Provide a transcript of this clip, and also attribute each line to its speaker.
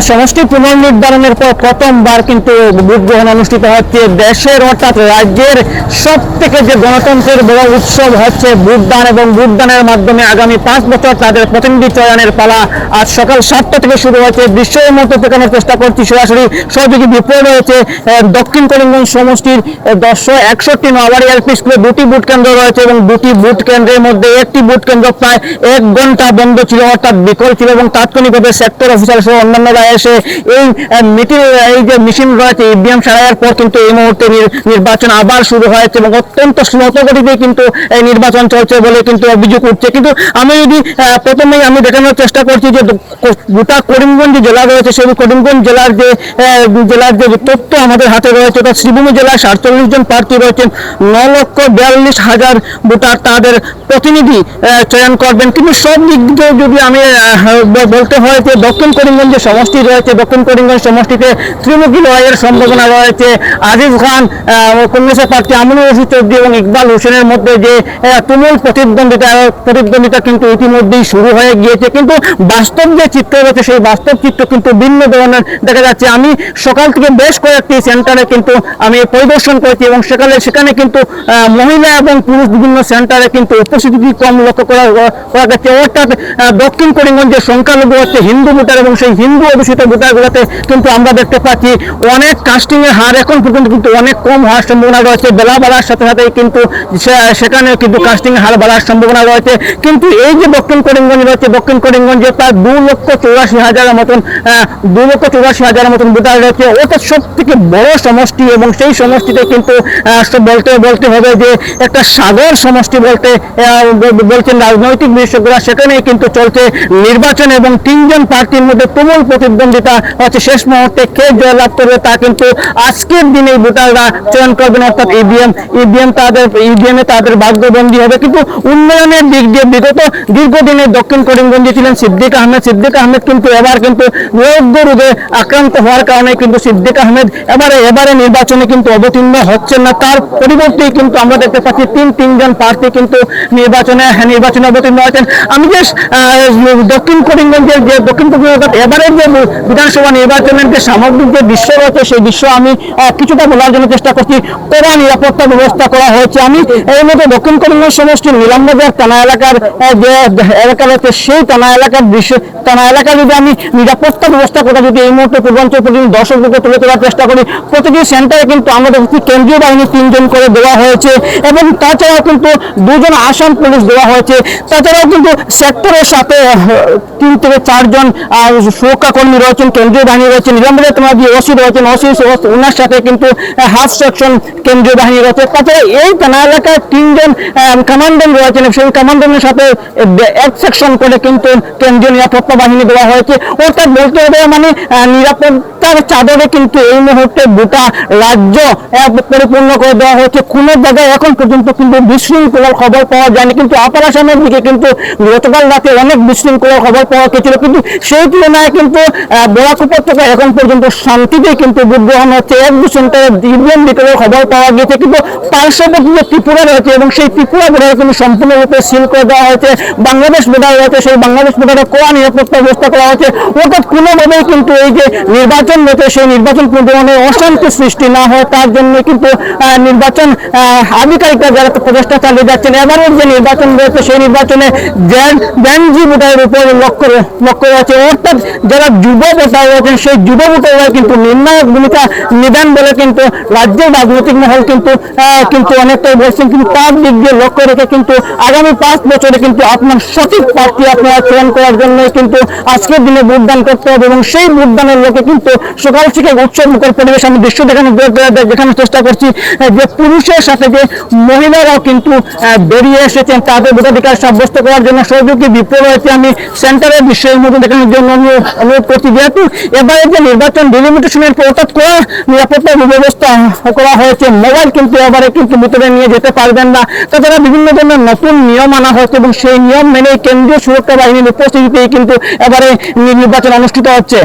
Speaker 1: সমষ্টি পুনর্নির্ধারণের পর প্রথমবার কিন্তু ভোট গ্রহণ অনুষ্ঠিত হচ্ছে। দেশের অর্থাৎ রাজ্যের সব থেকে যে গণতন্ত্রের বড় উৎসব হচ্ছে ভোটদান, এবং ভোটদানের মাধ্যমে আগামী 5 বছর তাদের প্রতিনিধি চয়নের পালা আজ সকাল 7টা থেকে শুরু হয়েছে। দৃশ্যের মধ্যে দেখানোর চেষ্টা করছি সরাসরি। সহযোগী বিপ্লব রয়েছে দক্ষিণ করিমগঞ্জ সমষ্টির 161 নোয়াবাড়ি এলপি স্কুলে 2টি ভোট কেন্দ্র রয়েছে, এবং 2টি ভোট কেন্দ্রের মধ্যে একটি ভোট কেন্দ্র প্রায় 1 ঘন্টা বন্ধ ছিল, অর্থাৎ বিকল ছিল, এবং তাৎক্ষণিকভাবে সেক্টর অফিসার সহ অন্যান্যরা এসে এই যে মেশিন রয়েছে ইভিএম সারাইয়ের পর কিন্তু এই মুহূর্তে নির্বাচন আবার শুরু হয়েছে, এবং অত্যন্ত দ্রুতগতিতে কিন্তু এই নির্বাচন চলছে বলে কিন্তু অভিযোগ উঠছে। কিন্তু আমি যদি প্রথমেই আমি দেখানোর চেষ্টা করছি যে গোটা করিমগঞ্জ জেলা রয়েছে, সেই করিমগঞ্জ জেলার যে তথ্য আমাদের হাতে রয়েছে, অর্থাৎ শ্রীভূমি জেলায় 47 জন প্রার্থী রয়েছেন, 9,42,000 ভোটার তাদের প্রতিনিধি চয়ন করবেন। কিন্তু সব দিক দিয়ে যদি আমি বলতে হয় যে দক্ষিণ করিমগঞ্জে সমষ্টি রয়েছে, দক্ষিণ করিমগঞ্জ সমষ্টিতে ত্রিমুখী লড়াইয়ের সম্ভাবনা রয়েছে। আজিজ খান কংগ্রেসের প্রার্থী আমিনুর রশিদ চৌধুরী এবং ইকবাল হোসেনের মধ্যে যে তুমুল প্রতিদ্বন্দ্বিতা কিন্তু ইতিমধ্যেই শুরু হয়ে গিয়েছে। কিন্তু বাস্তব যে চিত্র রয়েছে সেই বাস্তব চিত্র কিন্তু ভিন্ন ধরনের দেখা যাচ্ছে। আমি সকাল থেকে বেশ কয়েকটি সেন্টারে কিন্তু আমি পরিদর্শন করেছি, এবং সেখানে কিন্তু মহিলা এবং পুরুষ বিভিন্ন সেন্টারে কিন্তু উপস্থিতি কম লক্ষ্য করা গেছে। অর্থাৎ দক্ষিণ করিমগঞ্জের সংখ্যালঘু হচ্ছে হিন্দু ভোটার, এবং সেই হিন্দু অধ্যুষিত ভোটারগুলোতে কিন্তু আমরা দেখতে পাচ্ছি অনেক কাস্টিং এর হার এখন পর্যন্ত কিন্তু অনেক কম হওয়ার সম্ভাবনা রয়েছে। বেলা বাড়ার সাথে সাথে কিন্তু সেখানে কিন্তু কাস্টিং এর হার বাড়ার সম্ভাবনা রয়েছে। কিন্তু এই যে দক্ষিণ করিমগঞ্জ রয়েছে, দক্ষিণ করিমগঞ্জে প্রায় 2,84,000 মতন ভোটার রয়েছে, অর্থাৎ সব থেকে বড় সমষ্টি, এবং সেই সমষ্টিতে কিন্তু বলতে হবে যে একটা সাগর সমষ্টি বলছেন রাজনৈতিক বিশেষজ্ঞরা। সেখানে কিন্তু চলছে নির্বাচন, এবং 3 জন প্রার্থীর মধ্যে তুমুল প্রতিদ্বন্দ্বিতা হচ্ছে। শেষ মুহূর্তে কে জয়লাভ করবে তা কিন্তু আজকের দিনে ভোটাররা চয়ন করবেন, অর্থাৎ ইভিএমে তাদের ভাগ্যবন্দী হবে। কিন্তু উন্নয়নের দিক দিয়ে বিগত দীর্ঘদিনে দক্ষিণ করিমগঞ্জে ছিলেন সিদ্দিক আহমেদ কিন্তু এবার কিন্তু রোগ রোগে আক্রান্ত হওয়ার কারণে কিন্তু সিদ্দিক আহমেদ এবারে নির্বাচনে কিন্তু অবতীর্ণ হচ্ছেন না। তার পরিবর্তেই কিন্তু আমরা দেখতে পাচ্ছি তিন জন প্রার্থী কিন্তু নির্বাচনে অবতীর্ণ হয়েছেন। আমি যে দক্ষিণ করিমগঞ্জের এবারের যে বিধানসভা নির্বাচনের যে সামগ্রিক যে দৃশ্য রয়েছে সেই দৃশ্য আমি কিছুটা বলার জন্য চেষ্টা করছি। কড়া নিরাপত্তা ব্যবস্থা করা হয়েছে। আমি এর মধ্যে দক্ষিণ করিমগঞ্জ সমষ্টির নীলামবাজার থানা এলাকার যে এলাকা রয়েছে সেই থানা এলাকার যদি আমি নিরাপত্তা ব্যবস্থা করে যদি এই মুহূর্তে পূর্বাঞ্চল প্রতিনিধি দর্শকদেরকে তুলে ধরার চেষ্টা করি, প্রতিটি সেন্টারে কিন্তু আমাদের কেন্দ্রীয় বাহিনী 3 জন করে দেওয়া হয়েছে, এবং তাছাড়াও কিন্তু 2 জন আসাম পুলিশ দেওয়া হয়েছে। তাছাড়াও কিন্তু সেক্টরের সাথে 3 থেকে 4 জন সুরক্ষা কর্মী রয়েছেন, কেন্দ্রীয় বাহিনী রয়েছে, নিলামবাজার থানার যে ওসি রয়েছেন, ওনার সাথে কিন্তু হাফ সেকশন কেন্দ্রীয় বাহিনী রয়েছে। তাছাড়া এই থানা এলাকায় 3 জন কমান্ডেন্ট রয়েছেন, সেই কমান্ডেন্টের সাথে 1 সেকশন করে কিন্তু কেন্দ্রীয় নিরাপত্তা বাহিনী দেওয়া হয়েছে। অর্থাৎ বলতে হবে মানে নিরাপত্তার চাদরে কিন্তু এই মুহূর্তে গোটা রাজ্য পরিপূর্ণ করে দেওয়া হয়েছে। কোনো জায়গায় এখন পর্যন্ত কিন্তু বিশৃঙ্খলার খবর পাওয়া যায়নি। কিন্তু আপার আসামের দিকে কিন্তু গতকাল রাতে অনেক বিশৃঙ্খলার খবর পাওয়া গেছিল, কিন্তু সেই তুলনায় কিন্তু বরাক উপত্যকা এখন পর্যন্ত শান্তিতে কিন্তু ভোট গ্রহণ হচ্ছে। 1-2 সেন্টারে ইভিএম বিতরণের খবর পাওয়া গেছে, কিন্তু পার্শ্ববর্তী যে ত্রিপুরা রয়েছে এবং সেই ত্রিপুরা বর্ডার কিন্তু সম্পূর্ণরূপে সিল করে দেওয়া হয়েছে। বাংলাদেশ বর্ডার রয়েছে, সেই বাংলাদেশ বর্ডারে কড়া নিরাপত্তা ব্যবস্থা করা হয়েছে। অর্থাৎ কোনোভাবেই কিন্তু এই যে নির্বাচন রয়েছে সেই নির্বাচন কোনো ধরনের অশান্তি সৃষ্টি না হয় তার জন্য কিন্তু নির্বাচন আধিকারিকরা যারা প্রচেষ্টা চালিয়ে যাচ্ছেন। এবারের যে নির্বাচন রয়েছে সেই নির্বাচনে জেনজি ভোটারের উপর লক্ষ্য রয়েছে, অর্থাৎ যারা যুব ভোটার রয়েছেন সেই যুব ভোটাররা কিন্তু নির্ণায়ক ভূমিকা নিবেন বলে কিন্তু রাজ্যের রাজনৈতিক মহল কিন্তু অনেকটাই বলছেন। কিন্তু তার দিক দিয়ে লক্ষ্য রেখে কিন্তু আগামী 5 বছরে কিন্তু আপনার সঠিক প্রার্থী আপনারা চয়ন করার জন্য কিন্তু আজকের দিনে ভোটদান করতে হবে, এবং সেই ভোটদানের লোকে কিন্তু সকাল থেকে উৎসব মুখর পরিবেশ আমি দৃশ্য দেখানোর চেষ্টা করছি যে পুরুষের সাথে যে মহিলারাও কিন্তু বেরিয়ে এসেছেন তাদের ভোটাধিকার সাব্যস্ত করার জন্য। সহযোগী বিপ্লব রয়েছে। আমি সেন্টারের দৃশ্যের মধ্যে দেখানোর জন্য অনুরোধ করছি, যেহেতু এবারে যে নির্বাচন ডিলিমিটেশনের পর অর্থাৎ কড়া নিরাপত্তা ব্যবস্থা করা হয়েছে, মোবাইল কিন্তু এবারে কিন্তু ভিতরে নিয়ে যেতে পারবেন না। তাছাড়া বিভিন্ন ধরনের নতুন নিয়ম আনা হয়েছে, এবং সেই নিয়ম মেনে কেন্দ্রীয় সুরক্ষা বাহিনীর উপস্থিতিতেই কিন্তু এবারে নির্বাচন অনুষ্ঠিত হচ্ছে।